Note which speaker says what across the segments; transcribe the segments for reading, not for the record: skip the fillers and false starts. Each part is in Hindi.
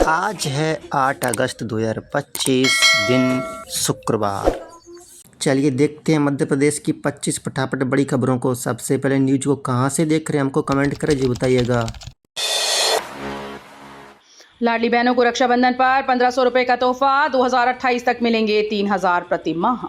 Speaker 1: आज है 8 अगस्त 2025 दिन शुक्रवार। चलिए देखते हैं मध्य प्रदेश की 25 फटाफट बड़ी खबरों को। सबसे पहले न्यूज को कहां से देख रहे हैं हमको कमेंट करें जी बताइएगा।
Speaker 2: लाडली बहनों को रक्षाबंधन पर 1500 रुपए का तोहफा, 2028 तक मिलेंगे 3000 प्रति माह।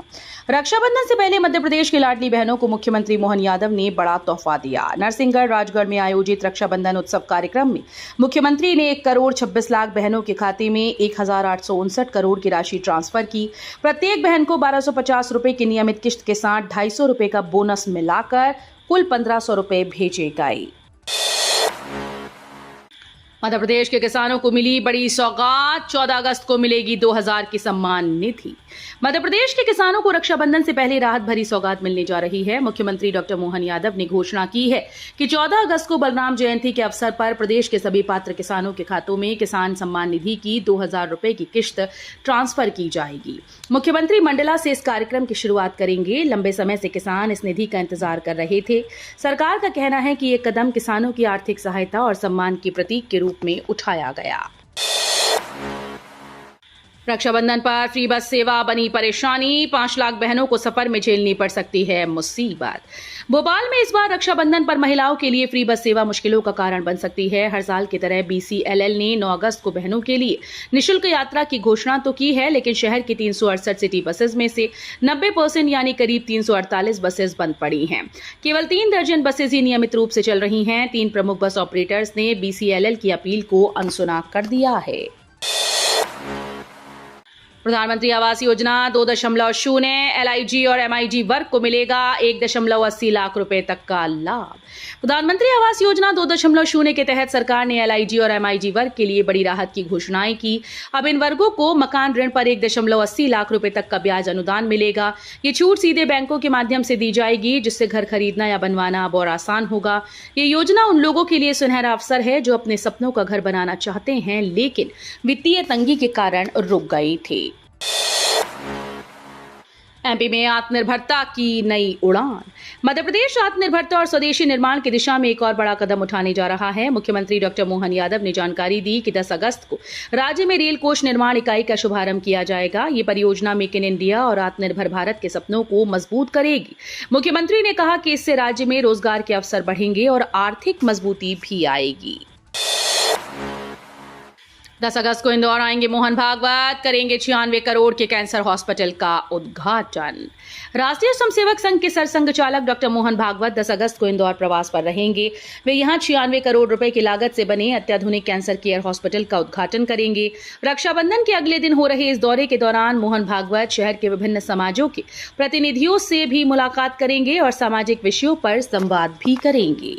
Speaker 2: रक्षाबंधन से पहले मध्य प्रदेश की लाडली बहनों को मुख्यमंत्री मोहन यादव ने बड़ा तोहफा दिया। नरसिंहगढ़ राजगढ़ में आयोजित रक्षाबंधन उत्सव कार्यक्रम में मुख्यमंत्री ने 1 करोड़ 26 लाख बहनों के खाते में 1859 करोड़ की राशि ट्रांसफर की। प्रत्येक बहन को 1250 रुपए की नियमित किश्त के साथ 250 रुपए का बोनस मिलाकर कुल 1500 रुपए भेजे गए। मध्य प्रदेश के किसानों को मिली बड़ी सौगात, 14 अगस्त को मिलेगी 2000 की सम्मान निधि। मध्य प्रदेश के किसानों को रक्षाबंधन से पहले राहत भरी सौगात मिलने जा रही है। मुख्यमंत्री डॉक्टर मोहन यादव ने घोषणा की है कि 14 अगस्त को बलराम जयंती के अवसर पर प्रदेश के सभी पात्र किसानों के खातों में किसान सम्मान निधि की 2000 रुपए की किश्त ट्रांसफर की जाएगी। मुख्यमंत्री मंडला से इस कार्यक्रम की शुरुआत करेंगे। लंबे समय से किसान इस निधि का इंतजार कर रहे थे। सरकार का कहना है कि ये कदम किसानों की आर्थिक सहायता और सम्मान के प्रतीक के रूप में उठाया गया। रक्षाबंधन पर फ्री बस सेवा बनी परेशानी, 5 लाख बहनों को सफर में झेलनी पड़ सकती है मुसीबत। भोपाल में इस बार रक्षाबंधन पर महिलाओं के लिए फ्री बस सेवा मुश्किलों का कारण बन सकती है। हर साल की तरह BCLL ने 9 अगस्त को बहनों के लिए निःशुल्क यात्रा की घोषणा तो की है, लेकिन शहर की 368 सिटी बसेज में से 90% यानी करीब 348 बसेज बंद पड़ी हैं। केवल 3 दर्जन बसेज ही नियमित रूप से चल रही हैं। 3 प्रमुख बस ऑपरेटर्स ने BCLL की अपील को अनसुना कर दिया है। प्रधानमंत्री आवास योजना 2.0 LIG और MIG वर्ग को मिलेगा 1.80 लाख रुपए तक का लाभ। प्रधानमंत्री आवास योजना 2.0 के तहत सरकार ने LIG और MIG वर्ग के लिए बड़ी राहत की घोषणाएं की। अब इन वर्गों को मकान ऋण पर 1.80 लाख रुपए तक का ब्याज अनुदान मिलेगा। ये छूट सीधे बैंकों के माध्यम से दी जाएगी, जिससे घर खरीदना या बनवाना अब और आसान होगा। ये योजना उन लोगों के लिए सुनहरा अवसर है जो अपने सपनों का घर बनाना चाहते हैं, लेकिन वित्तीय तंगी के कारण रुक गए थे। MP में आत्मनिर्भरता की नई उड़ान। मध्य प्रदेश आत्मनिर्भरता और स्वदेशी निर्माण की दिशा में एक और बड़ा कदम उठाने जा रहा है। मुख्यमंत्री डॉक्टर मोहन यादव ने जानकारी दी कि 10 अगस्त को राज्य में रेल कोच निर्माण इकाई का शुभारंभ किया जाएगा। ये परियोजना मेक इन इंडिया और आत्मनिर्भर भारत के सपनों को मजबूत करेगी। मुख्यमंत्री ने कहा कि इससे राज्य में रोजगार के अवसर बढ़ेंगे और आर्थिक मजबूती भी आएगी। 10 अगस्त को इंदौर आएंगे मोहन भागवत, करेंगे 96 करोड़ के कैंसर हॉस्पिटल का उद्घाटन। राष्ट्रीय स्वयंसेवक संघ के सरसंघ चालक डॉक्टर मोहन भागवत 10 अगस्त को इंदौर प्रवास पर रहेंगे। वे यहां 96 करोड़ रुपए की लागत से बने अत्याधुनिक कैंसर केयर हॉस्पिटल का उद्घाटन करेंगे। रक्षाबंधन के अगले दिन हो रहे इस दौरे के दौरान मोहन भागवत शहर के विभिन्न समाजों के प्रतिनिधियों से भी मुलाकात करेंगे और सामाजिक विषयों पर संवाद भी करेंगे।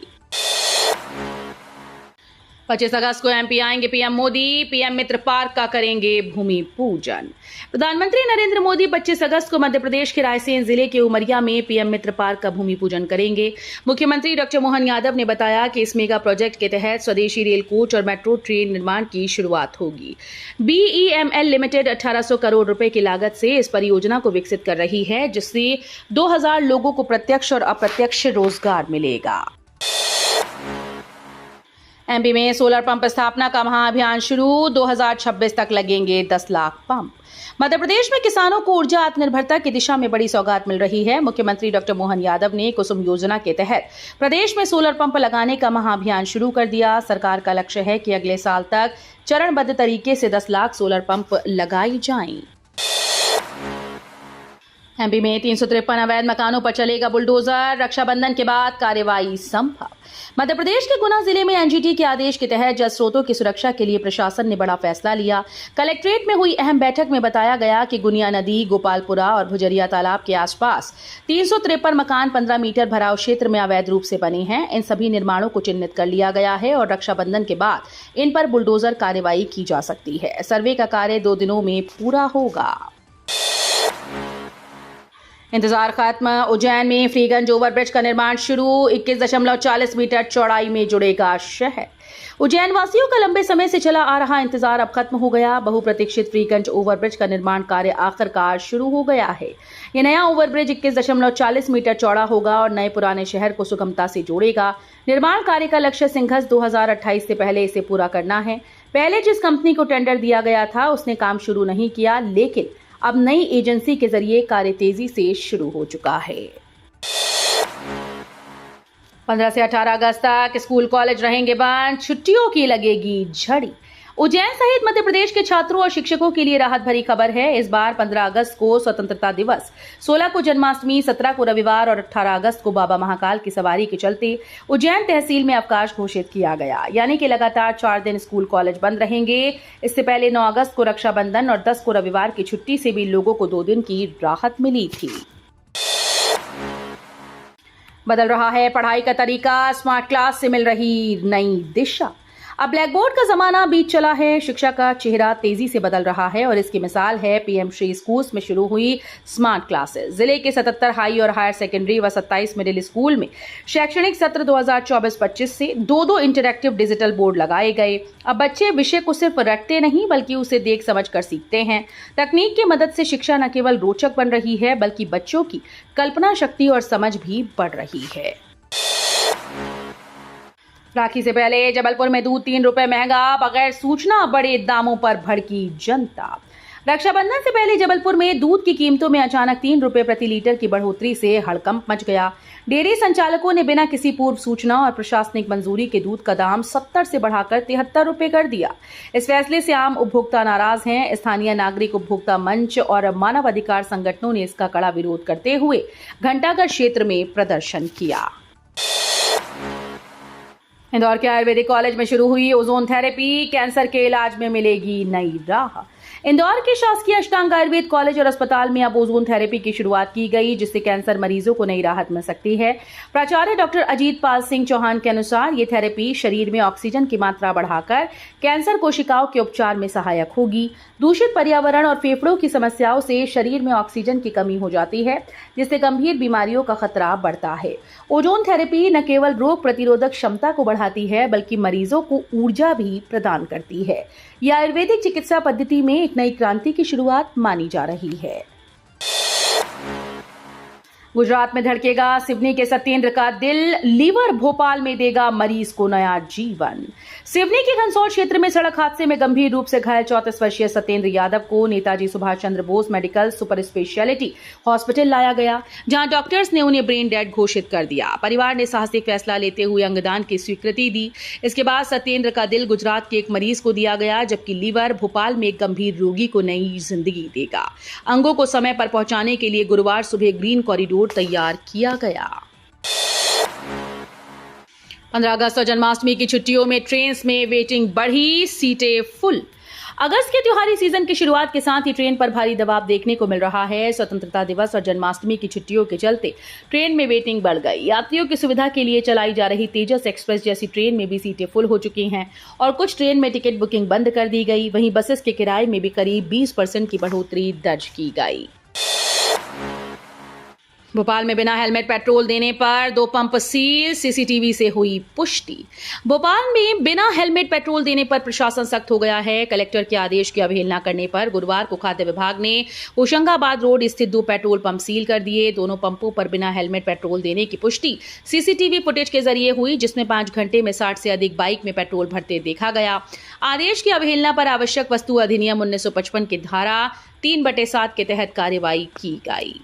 Speaker 2: 25 अगस्त को MP आएंगे PM मोदी, PM मित्र पार्क का करेंगे भूमि पूजन। प्रधानमंत्री नरेंद्र मोदी 25 अगस्त को मध्य प्रदेश के रायसेन जिले के उमरिया में PM मित्र पार्क का भूमि पूजन करेंगे। मुख्यमंत्री डॉक्टर मोहन यादव ने बताया कि इस मेगा प्रोजेक्ट के तहत स्वदेशी रेल कोच और मेट्रो ट्रेन निर्माण की शुरुआत होगी। BEML लिमिटेड 1800 करोड़ रुपए की लागत से इस परियोजना को विकसित कर रही है, जिससे 2000 लोगों को प्रत्यक्ष और अप्रत्यक्ष रोजगार मिलेगा। MP में सोलर पंप स्थापना का महाअभियान शुरू, 2026 तक लगेंगे 10 लाख पंप। मध्य प्रदेश में किसानों को ऊर्जा आत्मनिर्भरता की दिशा में बड़ी सौगात मिल रही है। मुख्यमंत्री डॉक्टर मोहन यादव ने कुसुम योजना के तहत प्रदेश में सोलर पंप लगाने का महाअभियान शुरू कर दिया। सरकार का लक्ष्य है कि अगले साल तक चरणबद्ध तरीके से 10 लाख सोलर पंप लगाई जाएं। MP में 353 अवैध मकानों पर चलेगा बुलडोजर, रक्षाबंधन के बाद कार्रवाई संभव। मध्य प्रदेश के गुना जिले में NGT के आदेश के तहत जल स्रोतों की सुरक्षा के लिए प्रशासन ने बड़ा फैसला लिया। कलेक्ट्रेट में हुई अहम बैठक में बताया गया कि गुनिया नदी, गोपालपुरा और भुजरिया तालाब के आसपास 353 मकान 15 मीटर भराव क्षेत्र में अवैध रूप से बने हैं। इन सभी निर्माणों को चिन्हित कर लिया गया है और रक्षाबंधन के बाद इन पर बुलडोजर कार्रवाई की जा सकती है। सर्वे का कार्य 2 दिनों में पूरा होगा। इंतजार खत्म, उज्जैन में फ्रीगंज ओवरब्रिज का निर्माण शुरू, 21.40 मीटर चौड़ाई में जुड़ेगा शहर। उज्जैन वासियों का लंबे समय से चला आ रहा इंतजार अब खत्म हो गया। बहुप्रतीक्षित फ्रीगंज ओवरब्रिज का निर्माण कार्य आखिरकार शुरू हो गया है। यह नया ओवरब्रिज 21.40 मीटर चौड़ा होगा और नए पुराने शहर को सुगमता से जोड़ेगा। निर्माण कार्य का लक्ष्य सिंघस 2028 से पहले इसे पूरा करना है। पहले जिस कंपनी को टेंडर दिया गया था उसने काम शुरू नहीं किया, लेकिन अब नई एजेंसी के जरिए कार्य तेजी से शुरू हो चुका है। 15 से 18 अगस्त तक स्कूल कॉलेज रहेंगे बंद, छुट्टियों की लगेगी झड़ी। उज्जैन सहित मध्य प्रदेश के छात्रों और शिक्षकों के लिए राहत भरी खबर है। इस बार 15 अगस्त को स्वतंत्रता दिवस, 16 को जन्माष्टमी, 17 को रविवार और 18 अगस्त को बाबा महाकाल की सवारी के चलते उज्जैन तहसील में अवकाश घोषित किया गया। यानी कि लगातार 4 दिन स्कूल कॉलेज बंद रहेंगे। इससे पहले 9 अगस्त को रक्षाबंधन और 10 को रविवार की छुट्टी से भी लोगों को 2 दिन की राहत मिली थी। बदल रहा है पढ़ाई का तरीका, स्मार्ट क्लास से मिल रही नई दिशा। अब ब्लैक बोर्ड का जमाना बीत चला है, शिक्षा का चेहरा तेजी से बदल रहा है और इसकी मिसाल है पीएम श्री स्कूल्स में शुरू हुई स्मार्ट क्लासेस। जिले के 77 हाई और हायर सेकेंडरी व 27 मिडिल स्कूल में शैक्षणिक सत्र 2024-25 से 2 इंटरैक्टिव डिजिटल बोर्ड लगाए गए। अब बच्चे विषय को सिर्फ रटते नहीं बल्कि उसे देख समझ कर सीखते हैं। तकनीक की मदद से शिक्षा न केवल रोचक बन रही है बल्कि बच्चों की कल्पना शक्ति और समझ भी बढ़ रही है। राखी से पहले जबलपुर में दूध 3 रुपए महंगा, बगैर सूचना बड़े दामों पर भड़की जनता। रक्षाबंधन से पहले जबलपुर में दूध की कीमतों में अचानक 3 रुपए प्रति लीटर की बढ़ोतरी से हड़कंप मच गया। डेयरी संचालकों ने बिना किसी पूर्व सूचना और प्रशासनिक मंजूरी के दूध का दाम 70 से बढ़ाकर 73 रुपए कर दिया। इस फैसले से आम उपभोक्ता नाराज हैं। स्थानीय नागरिक उपभोक्ता मंच और मानवाधिकार संगठनों ने इसका कड़ा विरोध करते हुए घंटाघर क्षेत्र में प्रदर्शन किया। इंदौर के आयुर्वेदिक कॉलेज में शुरू हुई ओजोन थेरेपी, कैंसर के इलाज में मिलेगी नई राह। इंदौर के शासकीय अष्टांग आयुर्वेद कॉलेज और अस्पताल में अब ओजोन थेरेपी की शुरुआत की गई, जिससे कैंसर मरीजों को नई राहत मिल सकती है। प्राचार्य डॉक्टर अजीत पाल सिंह चौहान के अनुसार ये थेरेपी शरीर में ऑक्सीजन की मात्रा बढ़ाकर कैंसर कोशिकाओं के उपचार में सहायक होगी। दूषित पर्यावरण और फेफड़ों की समस्याओं से शरीर में ऑक्सीजन की कमी हो जाती है, जिससे गंभीर बीमारियों का खतरा बढ़ता है। ओजोन थेरेपी न केवल रोग प्रतिरोधक क्षमता को बढ़ाती है बल्कि मरीजों को ऊर्जा भी प्रदान करती है। यह आयुर्वेदिक चिकित्सा पद्धति में एक नई क्रांति की शुरुआत मानी जा रही है। गुजरात में धड़केगा सिवनी के सत्येंद्र का दिल, लीवर भोपाल में देगा मरीज को नया जीवन। सिवनी के घनसौर क्षेत्र में सड़क हादसे में गंभीर रूप से घायल 34 वर्षीय सत्येंद्र यादव को Netaji Subhash Chandra Bose medical super speciality hospital लाया गया, जहां डॉक्टर्स ने उन्हें ब्रेन डेड घोषित कर दिया। परिवार ने साहसिक फैसला लेते हुए अंगदान की स्वीकृति दी। इसके बाद सत्येंद्र का दिल गुजरात के एक मरीज को दिया गया, जबकि लीवर भोपाल में एक गंभीर रोगी को नई जिंदगी देगा। अंगों को समय पर पहुंचाने के लिए गुरुवार सुबह ग्रीन कॉरिडोर तैयार किया गया। 15 अगस्त और जन्माष्टमी की छुट्टियों में ट्रेन में वेटिंग बढ़ी, सीटें फुल। अगस्त के त्योहारी सीजन की शुरुआत के साथ ही ट्रेन पर भारी दबाव देखने को मिल रहा है। स्वतंत्रता दिवस और जन्माष्टमी की छुट्टियों के चलते ट्रेन में वेटिंग बढ़ गई। यात्रियों की सुविधा के लिए चलाई जा रही तेजस एक्सप्रेस जैसी ट्रेन में भी सीटें फुल हो चुकी हैं और कुछ ट्रेन में टिकट बुकिंग बंद कर दी गई। वहीं बसेस के किराए में भी करीब 20% की बढ़ोतरी दर्ज की गई। भोपाल में बिना हेलमेट पेट्रोल देने पर 2 पंप सील, सीसीटीवी से हुई पुष्टि। भोपाल में बिना हेलमेट पेट्रोल देने पर प्रशासन सख्त हो गया है। कलेक्टर के आदेश की अवहेलना करने पर गुरुवार को खाद्य विभाग ने होशंगाबाद रोड स्थित 2 पेट्रोल पंप सील कर दिए। दोनों पंपों पर बिना हेलमेट पेट्रोल देने की पुष्टि सीसीटीवी फुटेज के जरिए हुई, जिसमें 5 घंटे में 60 से अधिक बाइक में पेट्रोल भरते देखा गया। आदेश की अवहेलना पर आवश्यक वस्तु अधिनियम 1955 की धारा 3/7 के तहत कार्रवाई की गई।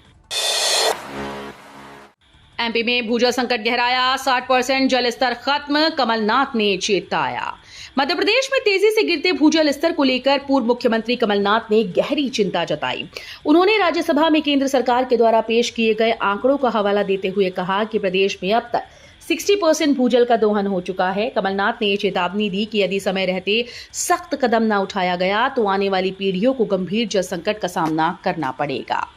Speaker 2: एमपी में भूजल संकट गहराया, 60% जल स्तर खत्म, कमलनाथ ने चेताया। मध्य प्रदेश में तेजी से गिरते भूजल स्तर को लेकर पूर्व मुख्यमंत्री कमलनाथ ने गहरी चिंता जताई। उन्होंने राज्यसभा में केंद्र सरकार के द्वारा पेश किए गए आंकड़ों का हवाला देते हुए कहा कि प्रदेश में अब तक 60% भूजल का दोहन हो चुका है। कमलनाथ ने चेतावनी दी कि यदि समय रहते सख्त कदम न उठाया गया तो आने वाली पीढ़ियों को गंभीर जल संकट का सामना करना पड़ेगा।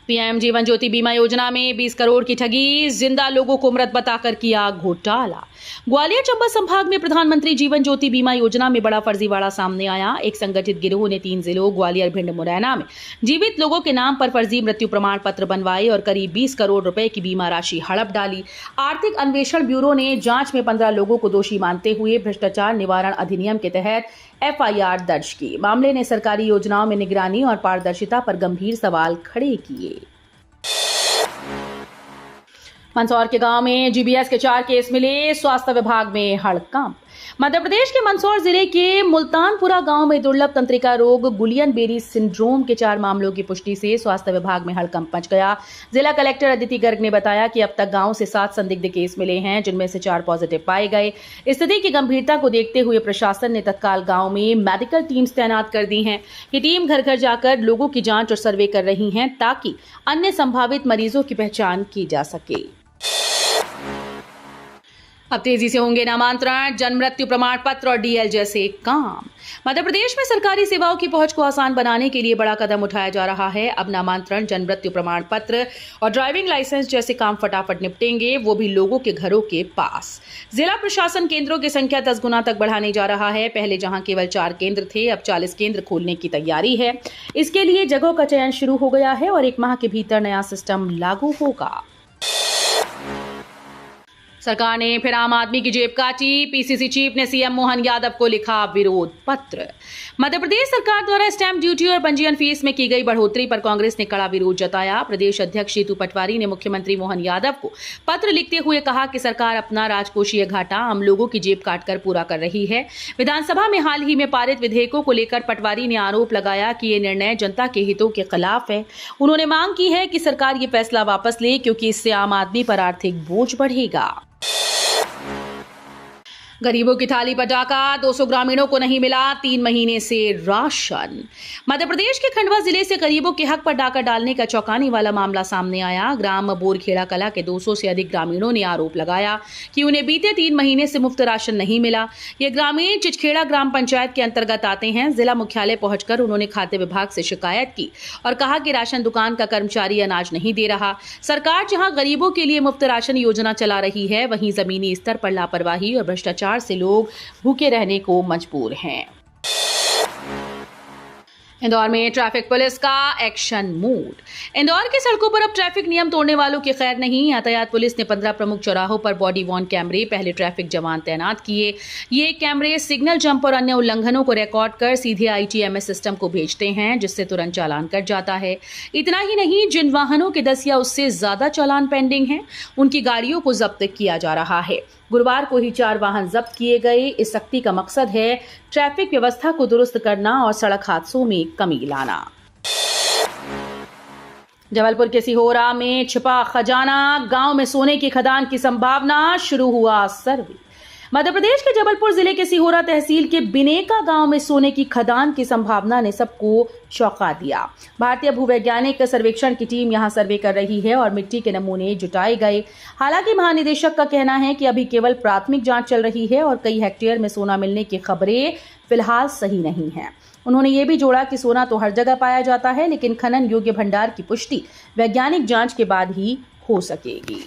Speaker 2: पीएम जीवन ज्योति बीमा योजना में 20 करोड़ की ठगी, जिंदा लोगों को मृत बताकर किया घोटाला। ग्वालियर चंबा संभाग में प्रधानमंत्री जीवन ज्योति बीमा योजना में बड़ा फर्जीवाड़ा सामने आया। एक संगठित गिरोह ने 3 जिलों ग्वालियर, भिंड, मुरैना में जीवित लोगों के नाम पर फर्जी मृत्यु प्रमाण पत्र बनवाए और करीब 20 करोड़ रुपए की बीमा राशि हड़प डाली। आर्थिक अन्वेषण ब्यूरो ने जांच में 15 लोगों को दोषी मानते हुए भ्रष्टाचार निवारण अधिनियम के तहत एफआईआर दर्ज की। मामले ने सरकारी योजनाओं में निगरानी और पारदर्शिता पर गंभीर सवाल खड़े किए। मंदसौर के गांव में जीबीएस के 4 केस मिले, स्वास्थ्य विभाग में हड़कंप। मध्य प्रदेश के मंदसौर जिले के मुल्तानपुरा गांव में दुर्लभ तंत्रिका रोग गुलियन बेरी सिंड्रोम के 4 मामलों की पुष्टि से स्वास्थ्य विभाग में हड़कंप मच गया। जिला कलेक्टर अदिति गर्ग ने बताया कि अब तक गांव से 7 संदिग्ध केस मिले हैं, जिनमें से 4 पॉजिटिव पाए गए। स्थिति की गंभीरता को देखते हुए प्रशासन ने तत्काल गांव में मेडिकल टीम्स तैनात कर दी हैं। ये टीम घर घर जाकर लोगों की जांच और सर्वे कर रही हैं ताकि अन्य संभावित मरीजों की पहचान की जा सके। अब तेजी से होंगे नामांतरण, जन्म मृत्यु प्रमाण पत्र और डीएल जैसे काम। मध्य प्रदेश में सरकारी सेवाओं की पहुंच को आसान बनाने के लिए बड़ा कदम उठाया जा रहा है। अब नामांतरण, जन्म मृत्यु प्रमाण पत्र और ड्राइविंग लाइसेंस जैसे काम फटाफट निपटेंगे, वो भी लोगों के घरों के पास। जिला प्रशासन केंद्रों की संख्या 10 गुना तक बढ़ाने जा रहा है। पहले जहां केवल 4 केंद्र थे, अब 40 केंद्र खोलने की तैयारी है। इसके लिए जगहों का चयन शुरू हो गया है और 1 माह के भीतर नया सिस्टम लागू होगा। सरकार ने फिर आम आदमी की जेब काटी। पीसीसी चीफ ने सीएम मोहन यादव को लिखा विरोध पत्र। मध्य प्रदेश सरकार द्वारा स्टैंप ड्यूटी और पंजीयन फीस में की गई बढ़ोतरी पर कांग्रेस ने कड़ा विरोध जताया। प्रदेश अध्यक्ष जीतू पटवारी ने मुख्यमंत्री मोहन यादव को पत्र लिखते हुए कहा कि सरकार अपना राजकोषीय घाटा आम लोगों की जेब काटकर पूरा कर रही है। विधानसभा में हाल ही में पारित विधेयकों को लेकर पटवारी ने आरोप लगाया कि ये निर्णय जनता के हितों के खिलाफ है। उन्होंने मांग की है कि सरकार ये फैसला वापस ले, क्योंकि इससे आम आदमी पर आर्थिक बोझ बढ़ेगा। गरीबों की थाली पर डाका, 200 ग्रामीणों को नहीं मिला 3 महीने से राशन। मध्य प्रदेश के खंडवा जिले से गरीबों के हक पर डाका डालने का चौंकाने वाला मामला सामने आया। ग्राम बोरखेड़ा कला के 200 से अधिक ग्रामीणों ने आरोप लगाया कि उन्हें बीते 3 महीने से मुफ्त राशन नहीं मिला। ये ग्रामीण चिचखेड़ा ग्राम पंचायत के अंतर्गत आते हैं। जिला मुख्यालय पहुंचकर उन्होंने खाद्य विभाग से शिकायत की और कहा कि राशन दुकान का कर्मचारी अनाज नहीं दे रहा। सरकार जहां गरीबों के लिए मुफ्त राशन योजना चला रही है, वहीं जमीनी स्तर पर लापरवाही और भ्रष्टाचार से लोग भूखे रहने को मजबूर हैं। इंदौर में ट्रैफिक पुलिस का एक्शन मूड। इंदौर की सड़कों पर अब ट्रैफिक नियम तोड़ने वालों की खैर नहीं। यातायात पुलिस ने 15 प्रमुख चौराहों पर बॉडी वॉर्न कैमरे पहले ट्रैफिक जवान तैनात किए। ये कैमरे सिग्नल जंप और अन्य उल्लंघनों को रिकॉर्ड कर सीधे ITMS सिस्टम को भेजते हैं, जिससे तुरंत चालान कट जाता है। इतना ही नहीं, जिन वाहनों के 10 या उससे ज्यादा चालान पेंडिंग हैं, उनकी गाड़ियों को जब्त किया जा रहा है। गुरुवार को ही 4 वाहन जब्त किए गए। इस सख्ती का मकसद है ट्रैफिक व्यवस्था को दुरुस्त करना और सड़क हादसों में कमी लाना। जबलपुर के सिहोरा में छिपा खजाना, गांव में सोने की खदान की संभावना, शुरू हुआ सर्वे। मध्य प्रदेश के जबलपुर जिले के सिहोरा तहसील के बिनेका गांव में सोने की खदान की संभावना ने सबको चौंका दिया। भारतीय भूवैज्ञानिक सर्वेक्षण की टीम यहां सर्वे कर रही है और मिट्टी के नमूने जुटाए गए। हालांकि महानिदेशक का कहना है कि अभी केवल प्राथमिक जांच चल रही है और कई हेक्टेयर में सोना मिलने की खबरें फिलहाल सही नहीं है। उन्होंने ये भी जोड़ा कि सोना तो हर जगह पाया जाता है, लेकिन खनन योग्य भंडार की पुष्टि वैज्ञानिक जांच के बाद ही हो सकेगी।